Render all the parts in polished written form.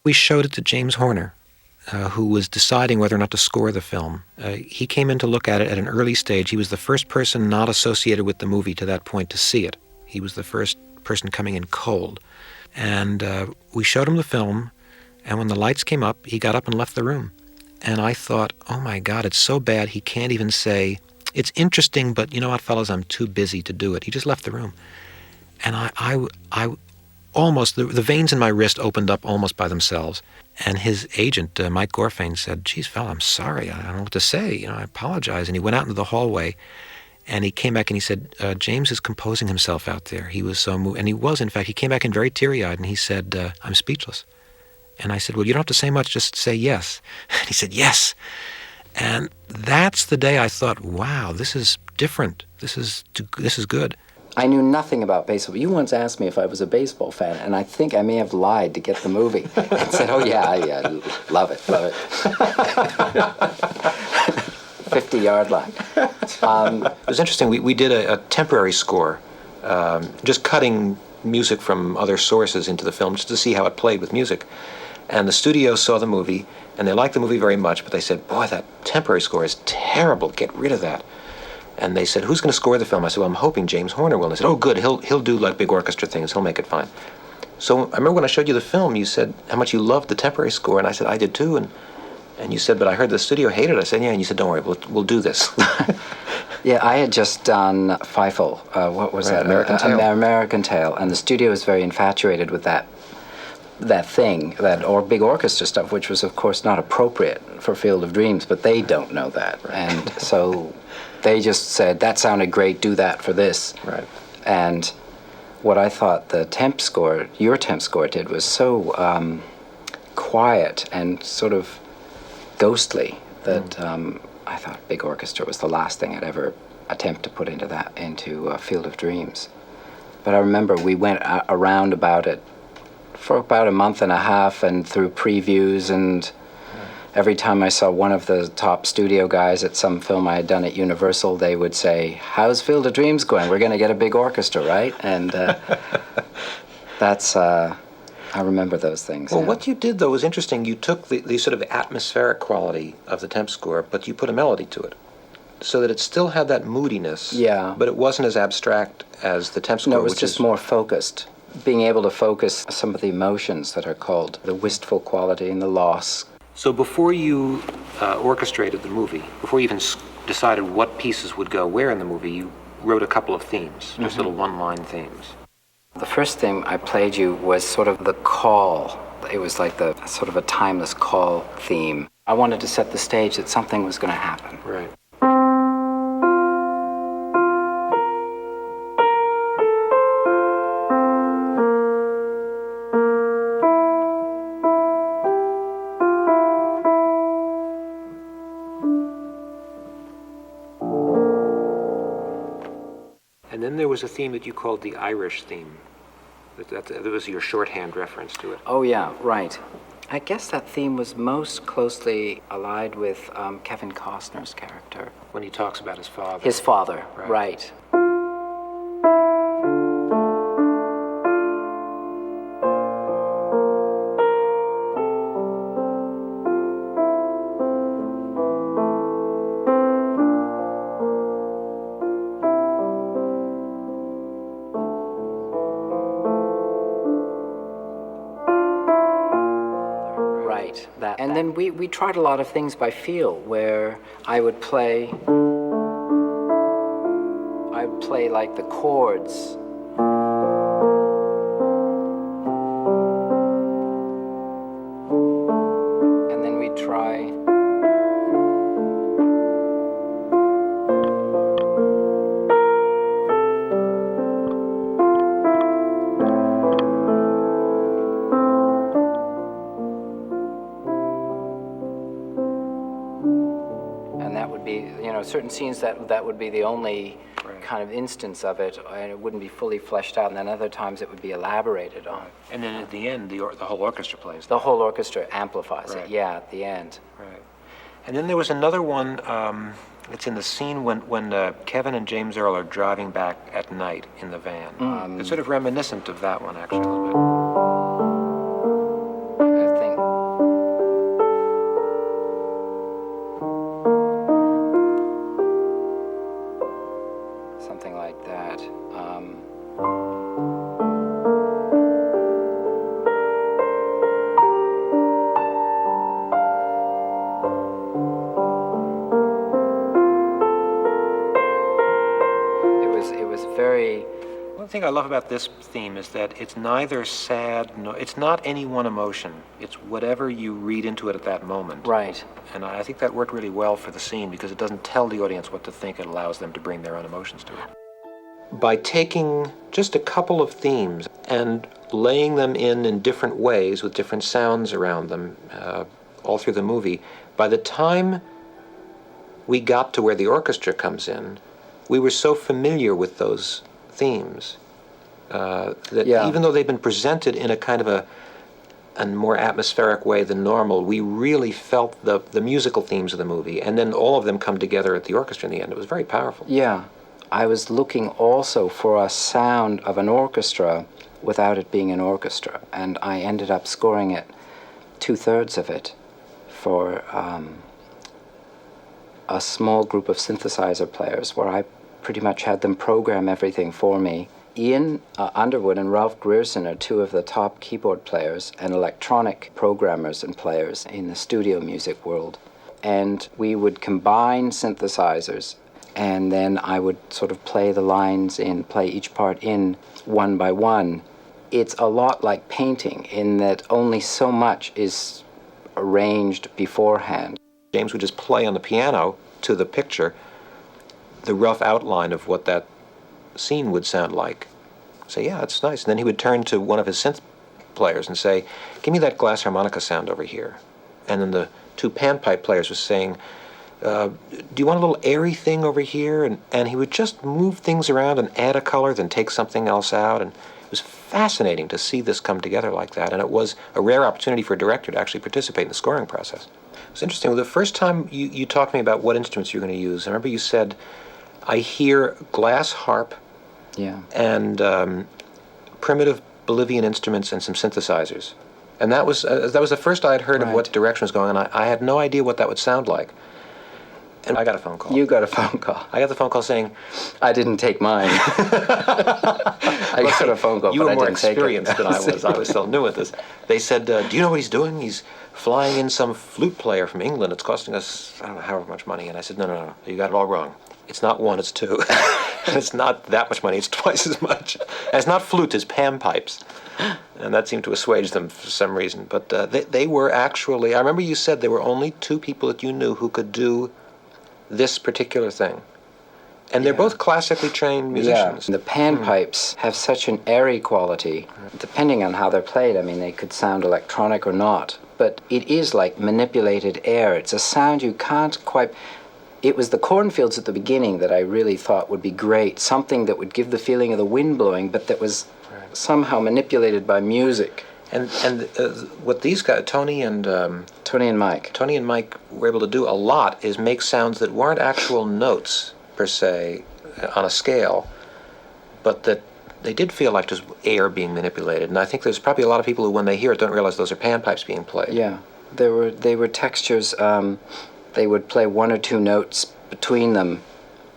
We showed it to James Horner, who was deciding whether or not to score the film. He came in to look at it at an early stage. He was the first person not associated with the movie to that point to see it. He was the first person coming in cold. And we showed him the film, and when the lights came up, he got up and left the room. And I thought, oh my God, it's so bad he can't even say, it's interesting, but you know what, fellas, I'm too busy to do it. He just left the room. And I almost, the veins in my wrist opened up almost by themselves. And his agent, Mike Gorfain, said, geez, fella, I'm sorry. I don't know what to say. I apologize. And he went out into the hallway, and he came back and he said, James is composing himself out there. He was so moved. And he was, in fact, he came back in very teary-eyed, and he said, I'm speechless. And I said, well, you don't have to say much, just say yes. And he said, yes. And that's the day I thought, wow, this is different. This is good. I knew nothing about baseball. You once asked me if I was a baseball fan, and I think I may have lied to get the movie and said, oh, yeah, love it. 50-yard line. It was interesting. We did a temporary score, just cutting music from other sources into the film just to see how it played with music. And the studio saw the movie, and they liked the movie very much, but they said, boy, that temporary score is terrible. Get rid of that. And they said, who's going to score the film? I said, well, I'm hoping James Horner will. And they said, oh, good, he'll do like big orchestra things. He'll make it fine. So I remember when I showed you the film, you said how much you loved the temporary score, and I said, I did too. And you said, but I heard the studio hated it. I said, yeah, and you said, don't worry, we'll do this. Yeah, I had just done Feifel. What was that? American Tail. American Tail, and the studio was very infatuated with that big orchestra stuff, which was, of course, not appropriate for Field of Dreams, but they don't know that. Right. And so they just said, that sounded great, do that for this. Right. And what I thought the Temp Score, your Temp Score did, was so quiet and sort of ghostly that I thought big orchestra was the last thing I'd ever attempt to put into Field of Dreams. But I remember we went around about it for about a month and a half, and through previews, and every time I saw one of the top studio guys at some film I had done at Universal, they would say, how's Field of Dreams going? We're going to get a big orchestra, right? And that's, I remember those things. Well, yeah. What you did, though, was interesting. You took the sort of atmospheric quality of the Temp Score, but you put a melody to it, so that it still had that moodiness, yeah, but it wasn't as abstract as the Temp Score. No, it was just more focused. Being able to focus some of the emotions that are called the wistful quality and the loss. So before you orchestrated the movie, before you even decided what pieces would go where in the movie, you wrote a couple of themes, just little one-line themes. The first thing I played you was sort of the call. It was like the sort of a timeless call theme. I wanted to set the stage that something was going to happen. Right. And then there was a theme that you called the Irish theme. That was your shorthand reference to it. Oh, yeah, right. I guess that theme was most closely allied with Kevin Costner's character. When he talks about his father. His father, right. And then we tried a lot of things by feel, where I would play like the chords. And then we'd try. Certain scenes that would be the only kind of instance of it, and it wouldn't be fully fleshed out, and then other times it would be elaborated on. And then at the end, the whole orchestra plays. The whole orchestra amplifies it, yeah, at the end. Right. And then there was another one, it's in the scene when Kevin and James Earl are driving back at night in the van. It's sort of reminiscent of that one, actually, a little bit. I think One thing I love about this theme is that it's neither sad, it's not any one emotion. It's whatever you read into it at that moment. Right. And I think that worked really well for the scene because it doesn't tell the audience what to think. It allows them to bring their own emotions to it. By taking just a couple of themes and laying them in different ways with different sounds around them all through the movie, by the time we got to where the orchestra comes in, we were so familiar with those themes that even though they've been presented in a kind of a more atmospheric way than normal, we really felt the musical themes of the movie, and then all of them come together at the orchestra in the end. It was very powerful. Yeah. I was looking also for a sound of an orchestra without it being an orchestra, and I ended up scoring it, 2/3 of it, for a small group of synthesizer players where I pretty much had them program everything for me. Ian Underwood and Ralph Grierson are two of the top keyboard players and electronic programmers and players in the studio music world. And we would combine synthesizers, and then I would sort of play the lines in, play each part in one by one. It's a lot like painting in that only so much is arranged beforehand. James would just play on the piano to the picture the rough outline of what that scene would sound like. Say, yeah, it's nice. And then he would turn to one of his synth players and say, give me that glass harmonica sound over here. And then the two panpipe players were saying, do you want a little airy thing over here? And he would just move things around and add a color, then take something else out. And it was fascinating to see this come together like that. And it was a rare opportunity for a director to actually participate in the scoring process. It's interesting. Well, the first time you talked to me about what instruments you were going to use, I remember you said, I hear glass harp and primitive Bolivian instruments and some synthesizers. And that was the first I had heard of what direction was going, and I had no idea what that would sound like. And I got a phone call. You got a phone call. I got the phone call saying, I didn't take mine. I got a phone call, you but were I more didn't take it. experienced than I was. I was still new at this. They said, do you know what he's doing? He's flying in some flute player from England. It's costing us, I don't know, however much money. And I said, no, you got it all wrong. It's not one, it's two. It's not that much money, it's twice as much. And it's not flute, it's panpipes. And that seemed to assuage them for some reason. But they were actually, I remember you said there were only two people that you knew who could do this particular thing. And they're both classically trained musicians. Yeah, the panpipes have such an airy quality. Depending on how they're played, I mean, they could sound electronic or not. But it is like manipulated air. It's a sound you can't quite... It was the cornfields at the beginning that I really thought would be great. Something that would give the feeling of the wind blowing, but that was somehow manipulated by music. And what these guys, Tony and Mike were able to do a lot is make sounds that weren't actual notes per se on a scale, but that they did feel like just air being manipulated. And I think there's probably a lot of people who, when they hear it, don't realize those are panpipes being played. Yeah, they were textures. They would play one or two notes between them,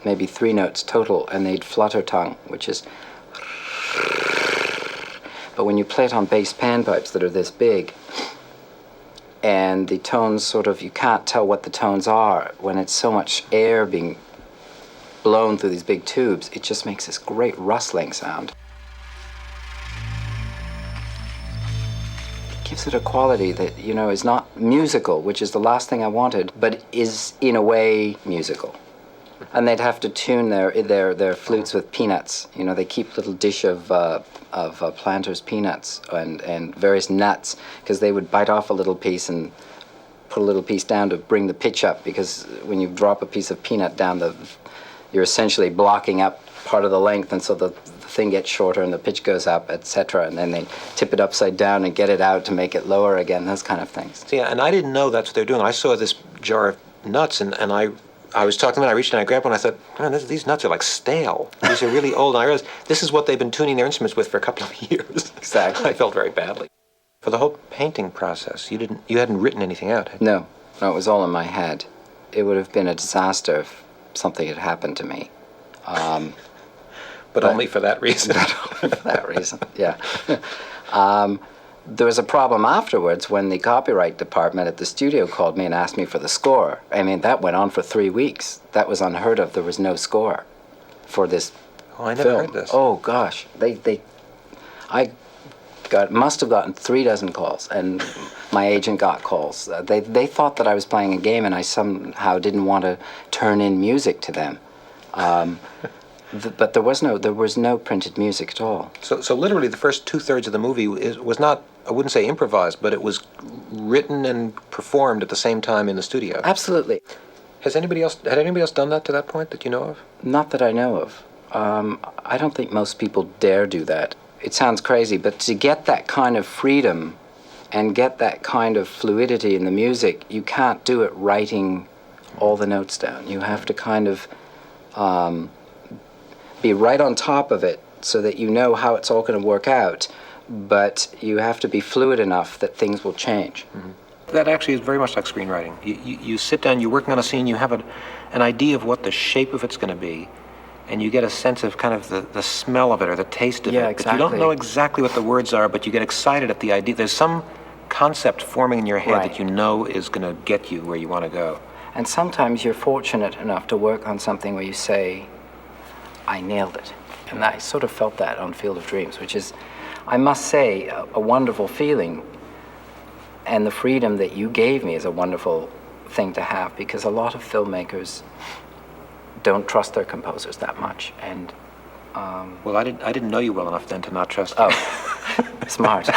maybe 3 notes total, and they'd flutter tongue, which is... But when you play it on bass panpipes that are this big, and the tones sort of, you can't tell what the tones are, when it's so much air being blown through these big tubes, it just makes this great rustling sound. It gives it a quality that, you know, is not musical, which is the last thing I wanted, but is in a way musical. And they'd have to tune their flutes with peanuts. You know, they keep a little dish of Planters peanuts and various nuts, because they would bite off a little piece and put a little piece down to bring the pitch up, because when you drop a piece of peanut down, you're essentially blocking up part of the length, and so the thing gets shorter and the pitch goes up, etc. And then they tip it upside down and get it out to make it lower again, those kind of things. Yeah, and I didn't know that's what they're doing. I saw this jar of nuts, and I was talking to them, and I reached in, I grabbed one, and I thought, man, these nuts are like stale. These are really old. And I realized this is what they've been tuning their instruments with for a couple of years. Exactly. I felt very badly. For the whole painting process, you hadn't written anything out, had you? No, it was all in my head. It would have been a disaster if something had happened to me. But only for that reason. For that reason, yeah. There was a problem afterwards when the copyright department at the studio called me and asked me for the score. I mean, that went on for 3 weeks. That was unheard of. There was no score for this Oh, I never film. heard this. Oh gosh, I must have gotten 36 calls, and my agent got calls. They thought that I was playing a game, and I somehow didn't want to turn in music to them. But there was no printed music at all. So literally the first 2/3 of the movie was not, I wouldn't say improvised, but it was written and performed at the same time in the studio. Absolutely. Had anybody else done that to that point that you know of? Not that I know of. I don't think most people dare do that. It sounds crazy, but to get that kind of freedom and get that kind of fluidity in the music, you can't do it writing all the notes down. You have to kind of be right on top of it so that you know how it's all going to work out, but you have to be fluid enough that things will change. Mm-hmm. That actually is very much like screenwriting. You sit down, you're working on a scene, you have an idea of what the shape of it's going to be, and you get a sense of kind of the smell of it or the taste of it. Exactly. But you don't know exactly what the words are, but you get excited at the idea. There's some concept forming in your head that you know is going to get you where you want to go. And sometimes you're fortunate enough to work on something where you say, I nailed it. And I sort of felt that on Field of Dreams, which is, I must say, a wonderful feeling. And the freedom that you gave me is a wonderful thing to have, because a lot of filmmakers don't trust their composers that much. And well, I didn't know you well enough then to not trust you. Oh, smart.